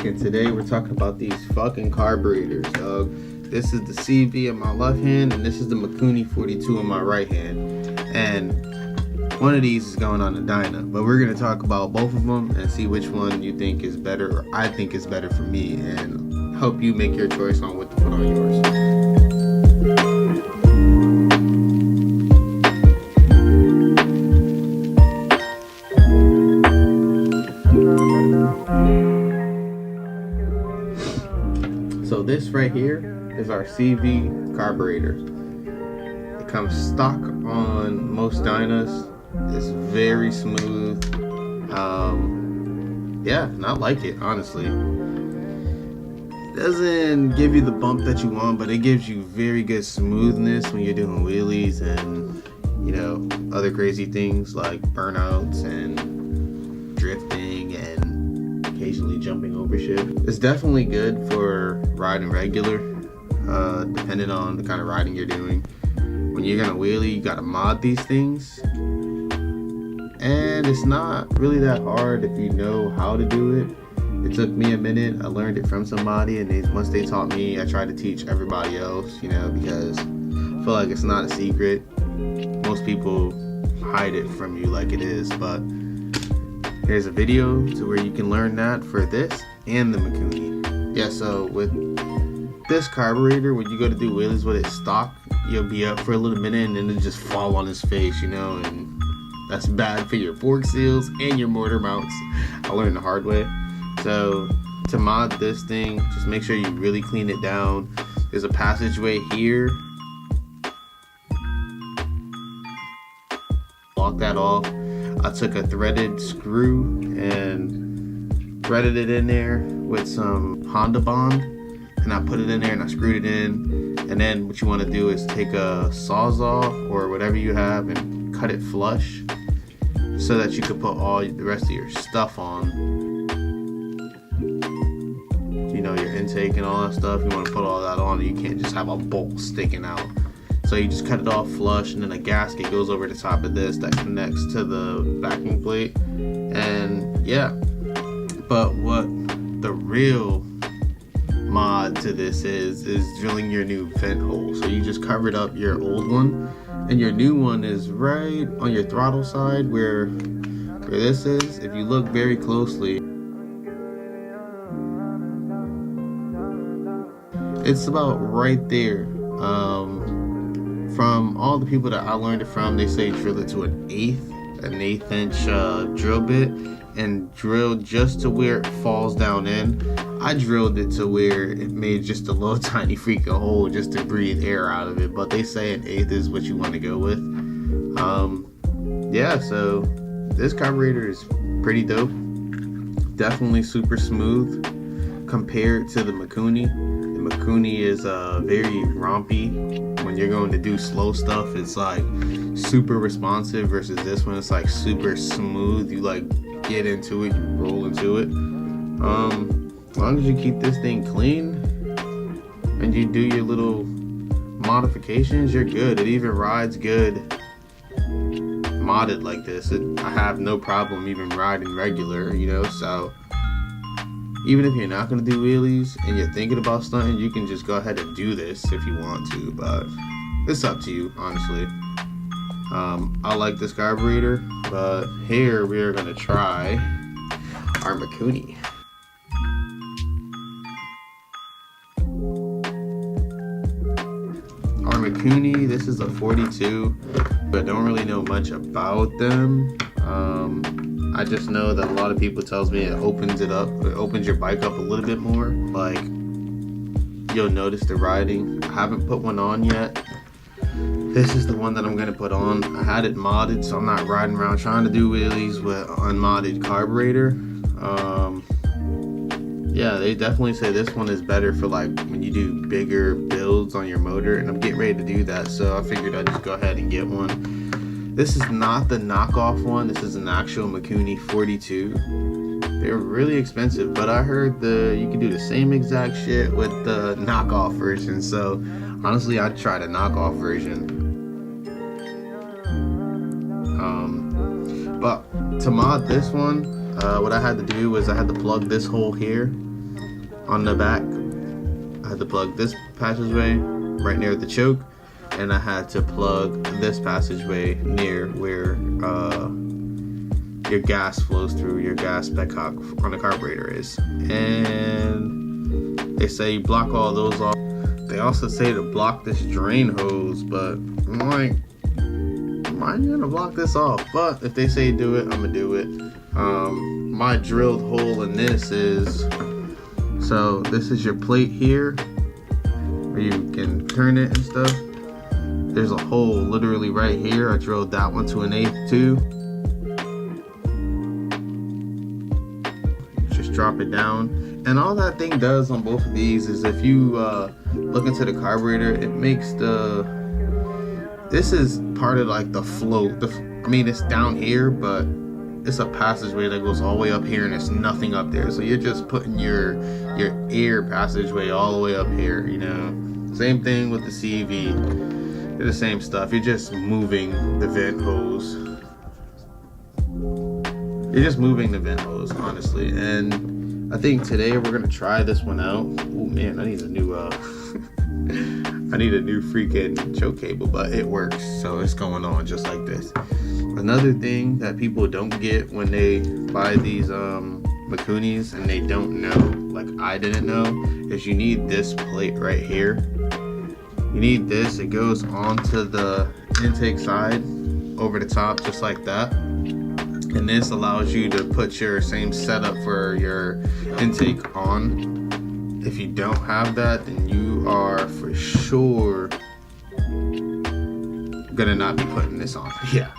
and today we're talking about these fucking carburetors, dog. This is the CV in my left hand, and this is the Mikuni 42 in my right hand. And one of these is going on the dyno, but we're gonna talk about both of them and see which one you think is better, or I think is better for me, and help you make your choice on what to put on yours. So this right here is our CV carburetor. It comes stock on most dynos. It's very smooth. Yeah, not like it, honestly. It doesn't give you the bump that you want, but it gives you very good smoothness when you're doing wheelies and, you know, other crazy things like burnouts and drifting and occasionally jumping over shit. It's definitely good for riding regular, depending on the kind of riding you're doing. When you're gonna wheelie, you gotta mod these things, and it's not really that hard if you know how to do it. It took me a minute. I learned it from somebody, and once they taught me, I tried to teach everybody else, you know, because I feel like it's not a secret. Most people hide it from you like it is, but here's a video to where you can learn that for this and the Mikuni. Yeah, so with this carburetor, when you go to do wheelies with it stock, you'll be up for a little minute and then it'll just fall on his face, you know, and that's bad for your fork seals and your motor mounts. I learned the hard way. So to mod this thing, just make sure you really clean it down. There's a passageway here. Lock that off. I took a threaded screw and threaded it in there with some Honda Bond, and I put it in there and I screwed it in. And then what you want to do is take a Sawzall or whatever you have and cut it flush so that you can put all the rest of your stuff on. You know, your intake and all that stuff. You want to put all that on, and you can't just have a bolt sticking out. So you just cut it off flush, and then a gasket goes over the top of this that connects to the backing plate. And yeah, but what the real mod to this is drilling your new vent hole. So you just covered up your old one, and your new one is right on your throttle side where this is. If you look very closely, it's about right there. From all the people that I learned it from, they say drill it to an eighth inch drill bit, and drill just to where it falls down in. I drilled it to where it made just a little tiny freaking hole just to breathe air out of it, but they say an eighth is what you want to go with. Yeah, so this carburetor is pretty dope. Definitely super smooth compared to the Mikuni. The Mikuni is very rompy. When you're going to do slow stuff, it's like super responsive, versus this one, it's like super smooth. You like get into it, you roll into it. As long as you keep this thing clean and you do your little modifications, you're good. It even rides good modded like this. I have no problem even riding regular, you know. So even if you're not going to do wheelies and you're thinking about stunting, you can just go ahead and do this if you want to, but it's up to you, honestly. I like this carburetor, but here we are going to try our Mikuni. Our Mikuni, this is a 42, but I don't really know much about them. I just know that a lot of people tells me it opens it up. It opens your bike up a little bit more. Like, you'll notice the riding. I haven't put one on yet. This is the one that I'm gonna put on. I had it modded, so I'm not riding around trying to do wheelies with unmodded carburetor. Yeah, they definitely say this one is better for like when you do bigger builds on your motor, and I'm getting ready to do that, so I figured I'd just go ahead and get one. This is not the knockoff one. This is an actual Mikuni 42. They're really expensive, but I heard you can do the same exact shit with the knockoff version. So honestly, I'd try the knockoff version. But to mod this one, what I had to do was I had to plug this hole here on the back. I had to plug this passageway right near the choke, and I had to plug this passageway near where your gas flows through, your gas petcock on the carburetor is. And they say you block all those off. They also say to block this drain hose, but I'm like, why are you gonna block this off? But if they say do it, I'm gonna do it. My drilled hole in this is, so this is your plate here where you can turn it and stuff. There's a hole literally right here. I drilled that one to 1/8 too. Just drop it down. And all that thing does on both of these is if you look into the carburetor, it makes this is part of like the float. I mean, it's down here, but it's a passageway that goes all the way up here and there's nothing up there. So you're just putting your air passageway all the way up here, you know. Same thing with the CV. They're the same stuff. You're just moving the vent hose. You're just moving the vent hose, honestly. And I think today we're gonna try this one out. Oh man, I need a new I need a new freaking choke cable, but it works, so it's going on just like this. Another thing that people don't get when they buy these Mikunis and they don't know, like I didn't know, is you need this plate right here. You need this. It goes onto the intake side over the top just like that. And this allows you to put your same setup for your intake on. If you don't have that, then you are for sure gonna not be putting this on. Yeah.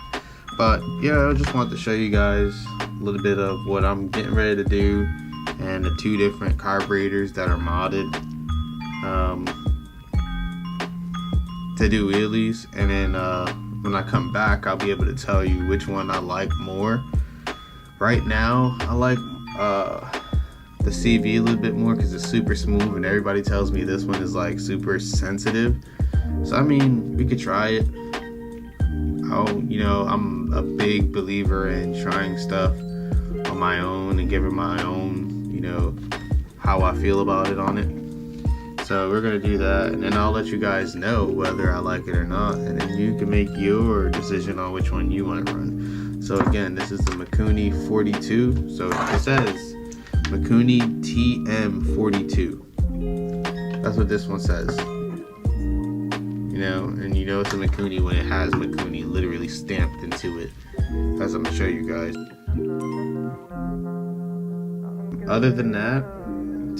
But yeah, I just wanted to show you guys a little bit of what I'm getting ready to do and the 2 different carburetors that are modded to do wheelies. And then when I come back, I'll be able to tell you which one I like more. Right now, I like the CV a little bit more because it's super smooth, and everybody tells me this one is like super sensitive. So I mean, we could try it. You know, I'm a big believer in trying stuff on my own and giving my own, you know, how I feel about it on it. So we're gonna do that, and then I'll let you guys know whether I like it or not, and then you can make your decision on which one you want to run. So again, this is the Mikuni 42. So it says Mikuni TM42. That's what this one says. You know, and you know it's a Mikuni when it has Mikuni literally stamped into it, as I'm gonna show you guys. Other than that,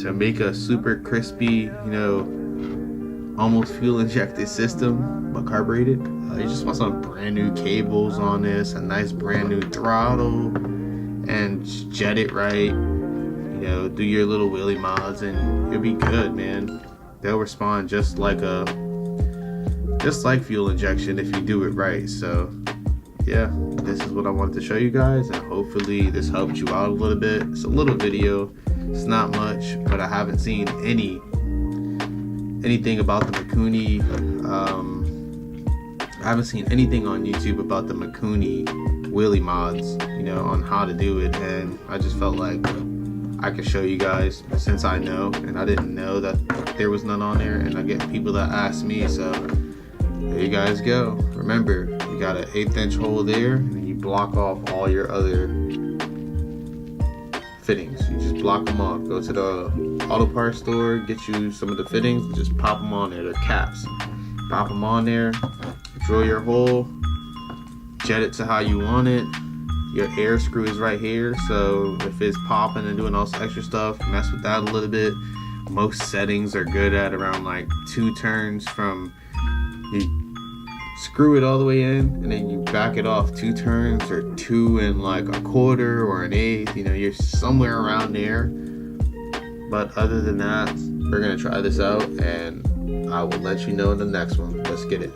to make a super crispy, you know, almost fuel injected system, but carbureted, you just want some brand new cables on this, a nice brand new throttle, and jet it right. You know, do your little wheelie mods, and it'll be good, man. They'll respond just like fuel injection if you do it right. So yeah, this is what I wanted to show you guys, and hopefully this helped you out a little bit. It's a little video, it's not much, but I haven't seen anything about the Mikuni. I haven't seen anything on YouTube about the Mikuni wheelie mods, you know, on how to do it, and I just felt like I could show you guys since I know, and I didn't know that there was none on there, and I get people that ask me, so there you guys go. Remember, you got an 1/8 inch hole there, and then you block off all your other fittings. You just block them off. Go to the auto parts store, get you some of the fittings, and just pop them on there. They're caps. Pop them on there, drill your hole, jet it to how you want it. Your air screw is right here, so if it's popping and doing all this extra stuff, mess with that a little bit. Most settings are good at around like 2 turns from, you screw it all the way in and then you back it off 2 turns, or 2 and like 1/4 or 1/8, you know, you're somewhere around there. But other than that, we're gonna try this out and I will let you know in the next one. Let's get it.